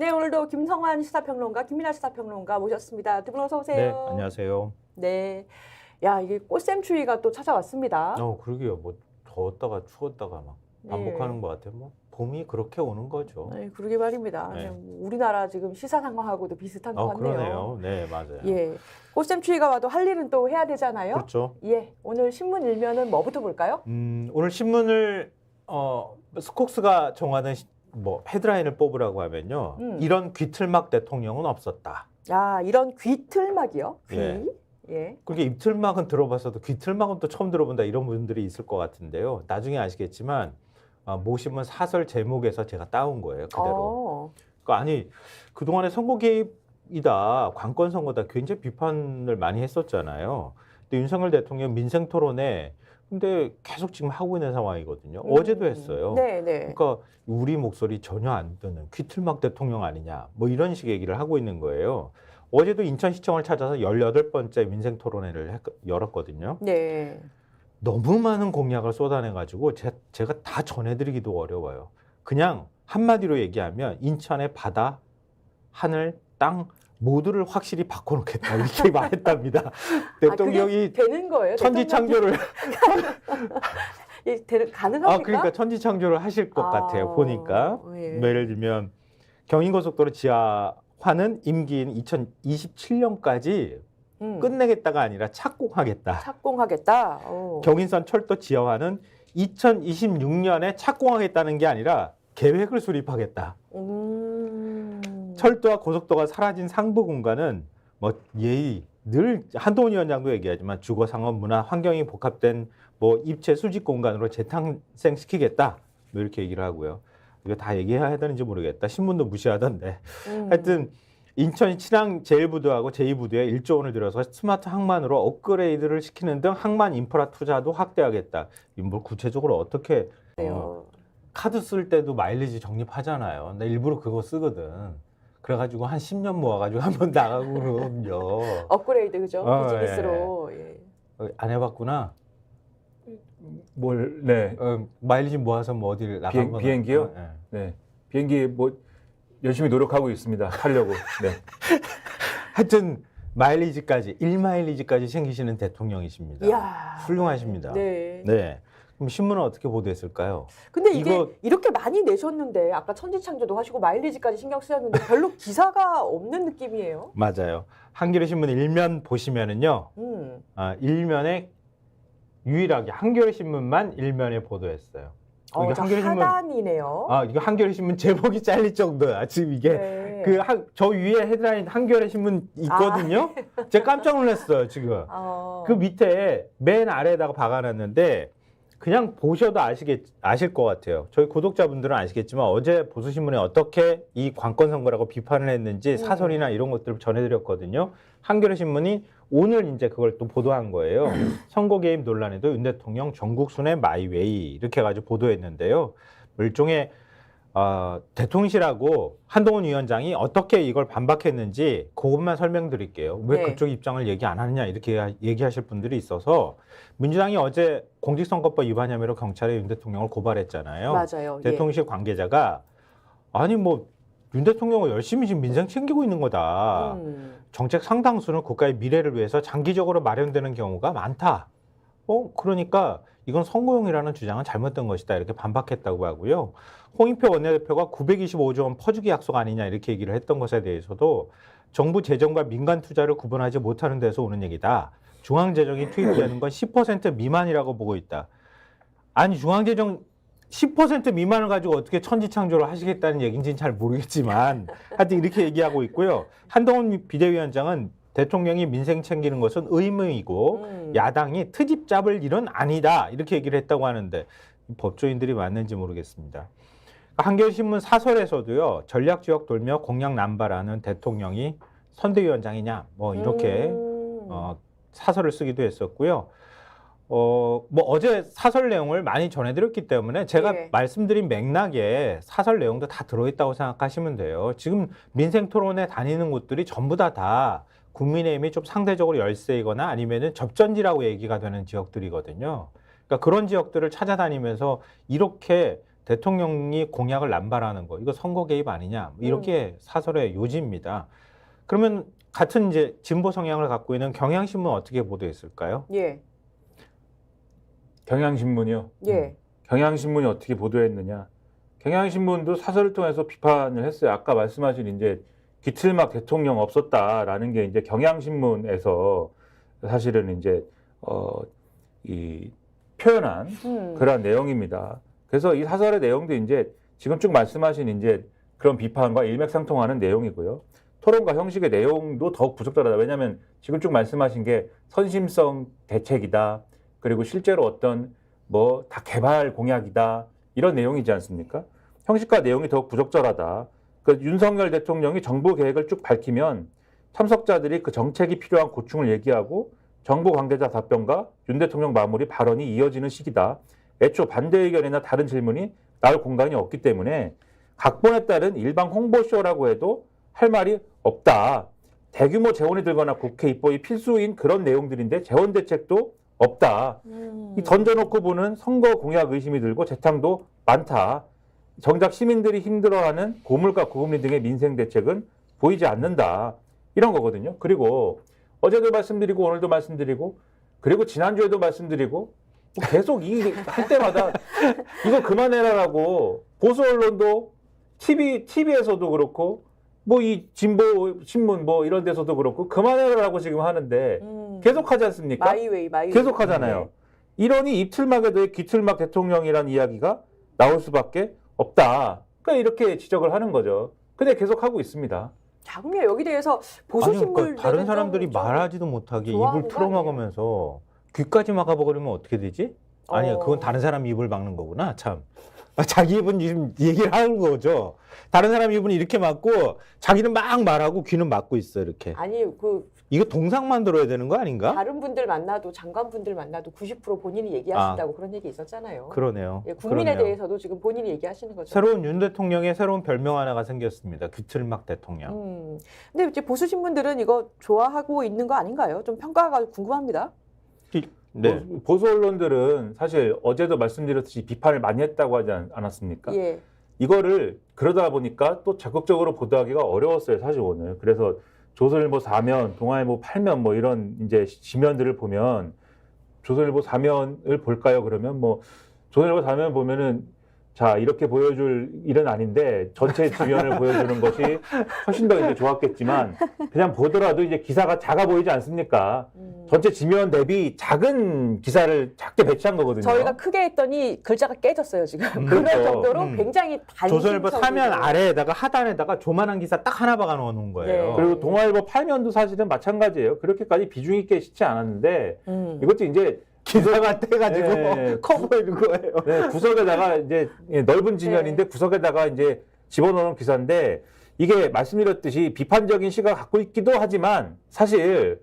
네, 오늘도 김성환 시사평론가, 김민아 시사평론가 모셨습니다. 두 분 어서 오세요. 네, 안녕하세요. 네, 야 이게 꽃샘추위가 또 찾아왔습니다. 그러게요. 뭐 더웠다가 추웠다가 막 반복하는 것 같아요. 뭐 봄이 그렇게 오는 거죠. 네, 그러게 말입니다. 네. 우리나라 지금 시사 상황하고도 비슷한 것 같네요. 그러네요. 네, 맞아요. 예, 꽃샘추위가 와도 할 일은 또 해야 되잖아요. 그렇죠. 예, 오늘 신문 일면은 뭐부터 볼까요? 오늘 신문을 스콕스가 정하는 뭐 헤드라인을 뽑으라고 하면요. 이런 귀틀막 대통령은 없었다. 야, 이런 귀틀막이요? 귀? 예. 예. 그렇게 입틀막은 들어봤어도 귀틀막은 또 처음 들어본다 이런 분들이 있을 것 같은데요. 나중에 아시겠지만 모 신문 사설 제목에서 제가 따온 거예요. 그대로. 그러니까 아니 그동안에 선거 개입이다, 관권 선거다 굉장히 비판을 많이 했었잖아요. 근데 윤석열 대통령 민생 토론에 근데 계속 지금 하고 있는 상황이거든요. 어제도 했어요. 네, 네. 그러니까 우리 목소리 전혀 안 듣는 귀틀막 대통령 아니냐 뭐 이런 식의 얘기를 하고 있는 거예요. 어제도 인천시청을 찾아서 18번째 민생 토론회를 열었거든요. 네. 너무 많은 공약을 쏟아내가지고 제가 다 전해드리기도 어려워요. 그냥 한마디로 얘기하면 인천의 바다, 하늘, 땅 모두를 확실히 바꿔놓겠다 이렇게 말했답니다. 대통령이 그게 되는 거예요? 천지창조를 가능합니까? 그러니까 천지창조를 하실 것 같아요. 보니까 예. 뭐 예를 들면 경인고속도로 지하화는 임기인 2027년까지 끝내겠다가 아니라 착공하겠다. 착공하겠다. 경인선 철도 지하화는 2026년에 착공하겠다는 게 아니라 계획을 수립하겠다. 철도와 고속도가 사라진 상부 공간은 뭐 예의 늘 한동훈 위원장도 얘기하지만 주거, 상업, 문화, 환경이 복합된 뭐 입체 수직 공간으로 재탄생시키겠다. 뭐 이렇게 얘기를 하고요. 이거 다 얘기해야 되는지 모르겠다. 신문도 무시하던데. 하여튼 인천 신항 제1부두하고 제2부두에 1조 원을 들여서 스마트 항만으로 업그레이드를 시키는 등 항만 인프라 투자도 확대하겠다. 뭐 구체적으로 어떻게 카드 쓸 때도 마일리지 적립하잖아요. 근데 일부러 그거 쓰거든. 그래가지고 한 10년 모아가지고 한번 나가고 그러거든요. 업그레이드 그죠? 비즈니스로. 예. 안 해봤구나. 네. 마일리지 모아서 뭐 어딜 나간 거나. 비행기요? 네. 비행기 뭐 열심히 노력하고 있습니다. 타려고. 네. 하여튼 마일리지까지 1마일리지까지 챙기시는 대통령이십니다. 이야. 훌륭하십니다. 네. 네. 그럼 신문은 어떻게 보도했을까요? 근데 이게 이렇게 많이 내셨는데 아까 천지창조도 하시고 마일리지까지 신경 쓰였는데 별로 기사가 없는 느낌이에요. 맞아요. 한겨레 신문 일면 보시면은요. 일면에 유일하게 한겨레 신문만 일면에 보도했어요. 이게 한겨레 신문 하단이네요. 이거 한겨레 신문 제목이 잘릴 정도야. 지금 이게 네. 저 위에 헤드라인 한겨레 신문 있거든요. 제가 깜짝 놀랐어요, 지금. 그 밑에 맨 아래에다가 박아놨는데 그냥 보셔도 아실 것 같아요. 저희 구독자분들은 아시겠지만 어제 보수신문에 어떻게 이 관권 선거라고 비판을 했는지 사설이나 이런 것들을 전해드렸거든요. 한겨레 신문이 오늘 이제 그걸 또 보도한 거예요. 선거 개입 논란에도 윤 대통령 전국 순회 마이웨이 이렇게 해가지고 보도했는데요. 일종의 대통령실하고 한동훈 위원장이 어떻게 이걸 반박했는지 그것만 설명드릴게요. 왜 그쪽 입장을 얘기 안 하느냐 이렇게 얘기하실 분들이 있어서 민주당이 어제 공직선거법 위반 혐의로 경찰에 윤 대통령을 고발했잖아요. 맞아요. 대통령실 관계자가 아니 뭐 윤 대통령은 열심히 지금 민생 챙기고 있는 거다. 정책 상당수는 국가의 미래를 위해서 장기적으로 마련되는 경우가 많다. 그러니까 이건 선거용이라는 주장은 잘못된 것이다. 이렇게 반박했다고 하고요. 홍익표 원내대표가 925조 원 퍼주기 약속 아니냐 이렇게 얘기를 했던 것에 대해서도 정부 재정과 민간 투자를 구분하지 못하는 데서 오는 얘기다. 중앙재정이 투입되는 건 10% 미만이라고 보고 있다. 아니 중앙재정 10% 미만을 가지고 어떻게 천지창조를 하시겠다는 얘기인지는 잘 모르겠지만 하여튼 이렇게 얘기하고 있고요. 한동훈 비대위원장은 대통령이 민생 챙기는 것은 의무이고 야당이 트집 잡을 일은 아니다 이렇게 얘기를 했다고 하는데 법조인들이 맞는지 모르겠습니다. 한겨레신문 사설에서도요. 전략지역 돌며 공약 남발하는 대통령이 선대위원장이냐 뭐 이렇게 사설을 쓰기도 했었고요. 뭐 어제 사설 내용을 많이 전해드렸기 때문에 제가 말씀드린 맥락에 사설 내용도 다 들어있다고 생각하시면 돼요. 지금 민생 토론에 다니는 곳들이 전부 다 국민의힘이 좀 상대적으로 열세이거나 아니면은 접전지라고 얘기가 되는 지역들이거든요. 그러니까 그런 지역들을 찾아다니면서 이렇게 대통령이 공약을 남발하는 거 이거 선거 개입 아니냐 이렇게 사설의 요지입니다. 그러면 같은 이제 진보 성향을 갖고 있는 경향신문 어떻게 보도했을까요? 예. 경향신문이요. 예. 경향신문이 어떻게 보도했느냐? 경향신문도 사설을 통해서 비판을 했어요. 아까 말씀하신 이제 기틀막 대통령 없었다라는 게 이제 경향신문에서 사실은 이제 이 표현한 그러한 내용입니다. 그래서 이 사설의 내용도 이제 지금 쭉 말씀하신 이제 그런 비판과 일맥상통하는 내용이고요. 토론과 형식의 내용도 더욱 부적절하다. 왜냐하면 지금 쭉 말씀하신 게 선심성 대책이다. 그리고 실제로 어떤 뭐 다 개발 공약이다. 이런 내용이지 않습니까? 형식과 내용이 더욱 부적절하다. 그 윤석열 대통령이 정부 계획을 쭉 밝히면 참석자들이 그 정책이 필요한 고충을 얘기하고 정부 관계자 답변과 윤 대통령 마무리 발언이 이어지는 시기다. 애초 반대 의견이나 다른 질문이 나올 공간이 없기 때문에 각본에 따른 일방 홍보쇼라고 해도 할 말이 없다. 대규모 재원이 들거나 국회 입법이 필수인 그런 내용들인데 재원 대책도 없다. 이 던져놓고 보는 선거 공약 의심이 들고 재탕도 많다. 정작 시민들이 힘들어하는 고물가 고금리 등의 민생 대책은 보이지 않는다. 이런 거거든요. 그리고 어제도 말씀드리고 오늘도 말씀드리고 그리고 지난주에도 말씀드리고 계속 이 할 때마다 이거 그만해라라고 보수 언론도 TV에서도 그렇고 뭐 이 진보 신문 뭐 이런 데서도 그렇고 그만해라라고 지금 하는데 계속 하지 않습니까? 마이웨이. 계속 하잖아요. 이러니 입틀막에 대해 귀틀막 대통령이라는 이야기가 나올 수밖에 없다. 그러니까 이렇게 지적을 하는 거죠. 근데 계속 하고 있습니다. 자, 그러면 여기 대해서 보수 신문 그러니까 다른 사람들이 말하지도 못하게 입을 틀어막으면서 귀까지 막아버리면 어떻게 되지? 아니야, 그건 다른 사람 입을 막는 거구나. 참. 자기 입은 지금 얘기를 하는 거죠. 다른 사람 입은 이렇게 막고 자기는 막 말하고 귀는 막고 있어 이렇게. 아니 이거 동상 만들어야 되는 거 아닌가? 다른 분들 만나도 장관분들 만나도 90% 본인이 얘기하신다고 그런 얘기 있었잖아요. 그러네요. 예, 국민에 그러네요. 대해서도 지금 본인이 얘기하시는 거죠. 새로운 윤 대통령의 새로운 별명 하나가 생겼습니다. 귀틀막 대통령. 근데 이제 보수 신문들은 이거 좋아하고 있는 거 아닌가요? 좀 평가가 궁금합니다. 네. 보수 언론들은 사실 어제도 말씀드렸듯이 비판을 많이 했다고 하지 않았습니까? 예. 이거를 그러다 보니까 또 적극적으로 보도하기가 어려웠어요, 사실 오늘. 그래서 조선일보 4면, 동아일보 8면 뭐 이런 이제 지면들을 보면 조선일보 4면을 볼까요? 그러면 뭐 조선일보 4면 보면은 자, 이렇게 보여줄 일은 아닌데 전체 지면을 보여주는 것이 훨씬 더 이제 좋았겠지만 그냥 보더라도 이제 기사가 작아 보이지 않습니까? 전체 지면 대비 작은 기사를 작게 배치한 거거든요. 저희가 크게 했더니 글자가 깨졌어요, 지금. 그럴 그렇죠. 정도로 굉장히 조선일보 단순적이고. 3면 아래에다가 하단에다가 조만한 기사 딱 하나 박아 놓은 거예요. 네. 그리고 동아일보 8면도 사실은 마찬가지예요. 그렇게까지 비중 있게 싣지 않았는데 이것도 이제 기사가 떼가지고 네. 커 보이는 거예요. 네, 구석에다가 이제 넓은 지면인데 구석에다가 이제 집어넣은 기사인데 이게 말씀드렸듯이 비판적인 시각을 갖고 있기도 하지만 사실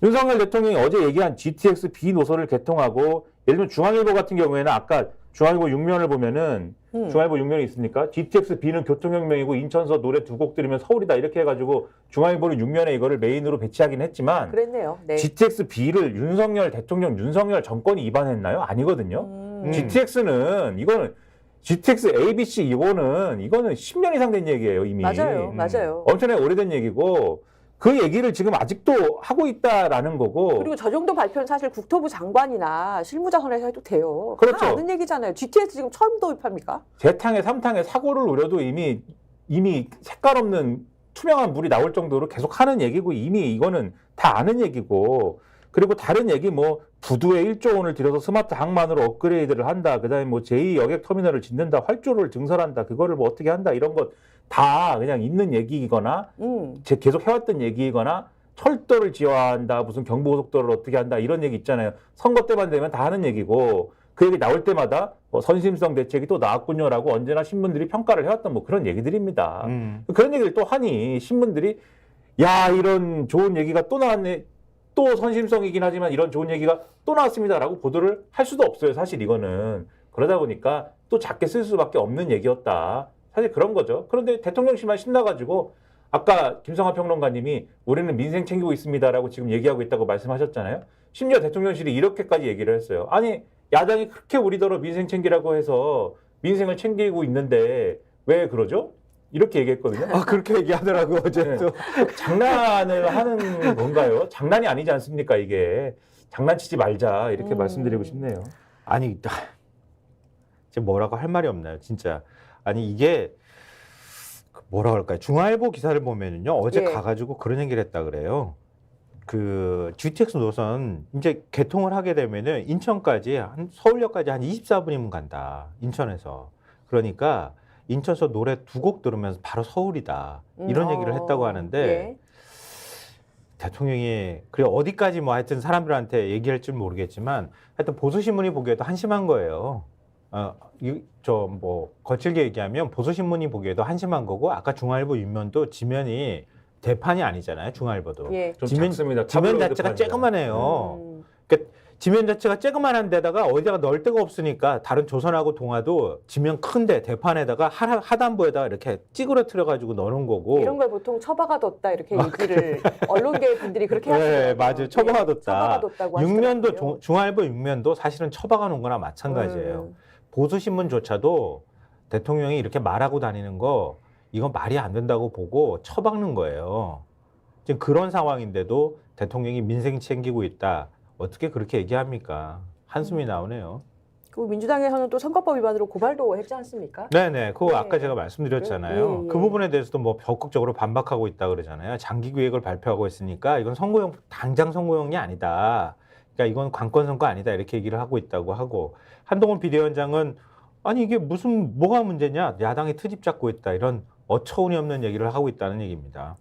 윤석열 대통령이 어제 얘기한 GTX B 노선을 개통하고 예를 들면 중앙일보 같은 경우에는 아까 중앙일보 6면을 보면은 중앙일보 6면이 있습니까? GTX B는 교통혁명이고 인천서 노래 두 곡 들으면 서울이다 이렇게 해가지고 중앙일보는 6면에 이거를 메인으로 배치하긴 했지만 그랬네요. 네. GTX B를 윤석열 대통령, 윤석열 정권이 입안했나요? 아니거든요. GTX는 이거는 GTX ABC 이거는 10년 이상 된 얘기예요 이미. 맞아요. 맞아요. 엄청나게 오래된 얘기고 그 얘기를 지금 아직도 하고 있다라는 거고. 그리고 저 정도 발표는 사실 국토부 장관이나 실무자선에서 해도 돼요. 그렇죠. 다 아는 얘기잖아요. GTX 지금 처음 도입합니까? 재탕에 3탕에 사고를 우려도 이미 색깔 없는 투명한 물이 나올 정도로 계속 하는 얘기고 이미 이거는 다 아는 얘기고 그리고 다른 얘기 뭐 부두에 1조 원을 들여서 스마트 항만으로 업그레이드를 한다. 그다음에 뭐 제2여객터미널을 짓는다. 활주로를 증설한다. 그거를 뭐 어떻게 한다. 이런 것 다 그냥 있는 얘기이거나 계속 해왔던 얘기이거나 철도를 지어야 한다. 무슨 경부고속도로를 어떻게 한다. 이런 얘기 있잖아요. 선거 때만 되면 다 하는 얘기고 그 얘기 나올 때마다 선심성 대책이 또 나왔군요라고 언제나 신문들이 평가를 해왔던 뭐 그런 얘기들입니다. 그런 얘기를 또 하니 신문들이 야 이런 좋은 얘기가 또 나왔네. 또 선심성이긴 하지만 이런 좋은 얘기가 또 나왔습니다라고 보도를 할 수도 없어요. 사실 이거는. 그러다 보니까 또 작게 쓸 수밖에 없는 얘기였다. 사실 그런 거죠. 그런데 대통령실만 신나가지고 아까 김성하 평론가님이 우리는 민생 챙기고 있습니다라고 지금 얘기하고 있다고 말씀하셨잖아요. 심지어 대통령실이 이렇게까지 얘기를 했어요. 아니 야당이 그렇게 우리더러 민생 챙기라고 해서 민생을 챙기고 있는데 왜 그러죠? 이렇게 얘기했거든요. 아, 그렇게 얘기하더라고 어제 네. 또. 장난을 하는 건가요? 장난이 아니지 않습니까? 이게 장난치지 말자 이렇게 말씀드리고 싶네요. 아니, 지금 뭐라고 할 말이 없나요, 진짜. 아니 이게 뭐라고 할까요? 중앙일보 기사를 보면은요, 어제 예. 가가지고 그런 얘기를 했다 그래요. 그 GTX 노선 이제 개통을 하게 되면은 인천까지 서울역까지 한 24분이면 간다. 인천에서. 그러니까 인천에서 노래 2곡 들으면서 바로 서울이다. 이런 얘기를 했다고 하는데 예. 대통령이 그래 어디까지 뭐 하여튼 사람들한테 얘기할지 모르겠지만 하여튼 보수신문이 보기에도 한심한 거예요. 저 뭐 거칠게 얘기하면 보수신문이 보기에도 한심한 거고 아까 중앙일보 윗면도 지면이 대판이 아니잖아요. 중앙일보도. 예. 좀 지면 작습니다. 지면 타블로이드 자체가 판이죠. 쬐그만해요. 음. 그러니까 지면 자체가 쬐그만한 데다가 어디다가 넣을 데가 없으니까 다른 조선하고 동아도 지면 큰데 대판에다가 하단부에다가 이렇게 찌그러뜨려 가지고 넣는 거고. 이런 걸 보통 처박아 뒀다 이렇게 얘기를 언론계 분들이 그렇게 네, 하시더라고요. 맞아요. 처박아 뒀다. 처박아 뒀다고 육면도 하시더라고요. 중앙일보 육면도 사실은 처박아 놓은 거나 마찬가지예요. 보수신문조차도 대통령이 이렇게 말하고 다니는 거 이건 말이 안 된다고 보고 처박는 거예요. 지금 그런 상황인데도 대통령이 민생 챙기고 있다. 어떻게 그렇게 얘기합니까? 한숨이 나오네요. 그리고 민주당에서는 또 선거법 위반으로 고발도 했지 않습니까? 네네. 그거 네. 아까 제가 말씀드렸잖아요. 예, 예. 그 부분에 대해서도 뭐 적극적으로 반박하고 있다 그러잖아요. 장기 계획을 발표하고 있으니까 이건 선거용, 당장 선거용이 아니다. 그러니까 이건 관건 선거 아니다. 이렇게 얘기를 하고 있다고 하고 한동훈 비대위원장은 아니 이게 무슨 뭐가 문제냐? 야당이 트집 잡고 있다. 이런 어처구니 없는 얘기를 하고 있다는 얘기입니다.